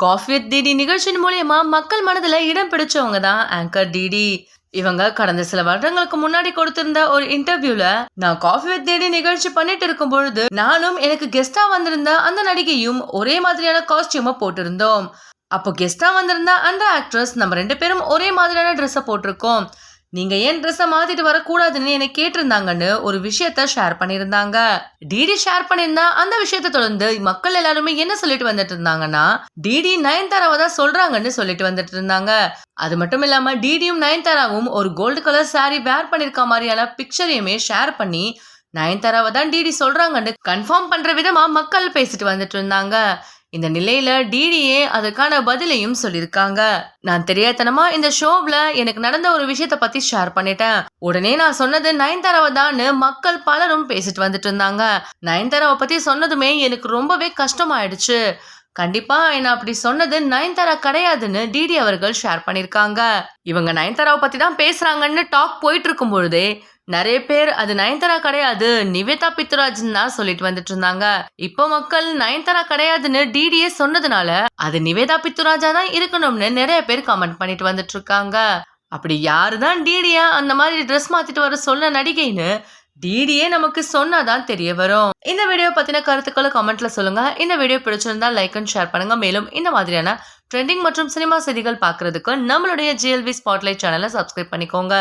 Coffee with DD நிகழ்ச்சியின் மூலியமா மக்கள் மனதுல இடம் பிடிச்சவங்க தான் ஆங்கர் டிடி. இவங்க கடந்த சில வருடங்களுக்கு முன்னாடி கொடுத்திருந்த ஒரு இன்டர்வியூல, நான் காஃபி வித் டிடி நிகழ்ச்சி பண்ணிட்டு இருக்கும் பொழுது நானும் எனக்கு கெஸ்டா வந்திருந்த அந்த நடிகையும் ஒரே மாதிரியான காஸ்டியூமை போட்டிருந்தோம். அப்போ கெஸ்டா வந்திருந்த அந்த ஆக்ட்ரஸ் நம்ம 2 பேரும் ஒரே மாதிரியான ட்ரெஸ்ஸை போட்டிருக்கோம். நீங்க ஏன் ட்ரெஸ்ஸை மாத்திட்டு வரக்கூடாதுன்னு என்னை கேட்டிருந்தாங்கன்னு ஒரு விஷயத்த ஷேர் பண்ணியிருந்தாங்க. டிடி ஷேர் பண்ணியிருந்தா அந்த விஷயத்தை தொடர்ந்து மக்கள் எல்லாருமே என்ன சொல்லிட்டு வந்துட்டு இருந்தாங்கன்னா, டிடி நயன்தாராவை தான் சொல்றாங்கன்னு சொல்லிட்டு வந்துட்டு இருந்தாங்க. அது மட்டும் இல்லாம டிடியும் நயன்தாராவும் ஒரு கோல்டு கலர் சாரி வேர் பண்ணிருக்க மாதிரியான பிக்சரையுமே ஷேர் பண்ணி நயன்தாராவை தான் டிடி சொல்றாங்கன்னு கன்ஃபார்ம் பண்ற விதமா மக்கள் பேசிட்டு வந்துட்டு இருந்தாங்க. இந்த நிலையில டிடியே அதற்கான பதிலையும் சொல்லியிருக்காங்க. நான் தெரியாதனமா இந்த ஷோவ்ல எனக்கு நடந்த ஒரு விஷயத்த பத்தி ஷேர் பண்ணிட்டேன். உடனே நான் சொன்னது நயன்தாராவை தான் மக்கள் பலரும் பேசிட்டு வந்துட்டு இருந்தாங்க. நயன்தாராவை பத்தி சொன்னதுமே எனக்கு ரொம்பவே கஷ்டமாயிடுச்சு. கண்டிப்பா என்ன அப்படி சொன்னது நயன்தாரா கிடையாதுன்னு டிடி அவர்கள் ஷேர் பண்ணிருக்காங்க. இவங்க நயன்தாராவை பத்தி தான் பேசுறாங்கன்னு டாக் போயிட்டு இருக்கும் பொழுதே நிறைய பேர் அது நயன்தாரா கிடையாது நிவேதா பித்துராஜ்னு தான் சொல்லிட்டு வந்துட்டு இருந்தாங்க. இப்போ மக்கள் நயன்தாரா கிடையாதுன்னு டிடியே சொன்னதுனால அது நிவேதா பித்துராஜா தான் இருக்கணும்னு நிறைய பேர் கமெண்ட் பண்ணிட்டு வந்துட்டு இருக்காங்க. அப்படி யாருதான் டிடியா அந்த மாதிரி ட்ரெஸ் மாத்திட்டு வர சொன்ன நடிகைன்னு டிடியே நமக்கு சொன்னாதான் தெரிய வரும். இந்த வீடியோ பத்தின கருத்துக்களை கமெண்ட்ல சொல்லுங்க. இந்த வீடியோ பிடிச்சிருந்தா லைக் அண்ட் ஷேர் பண்ணுங்க. மேலும் இந்த மாதிரியான ட்ரெண்டிங் மற்றும் சினிமா செய்திகள் பார்க்கறதுக்கு நம்மளுடைய ஜிஎல்வி ஸ்பாட்லைட் சேனலை சப்ஸ்கிரைப் பண்ணிக்கோங்க.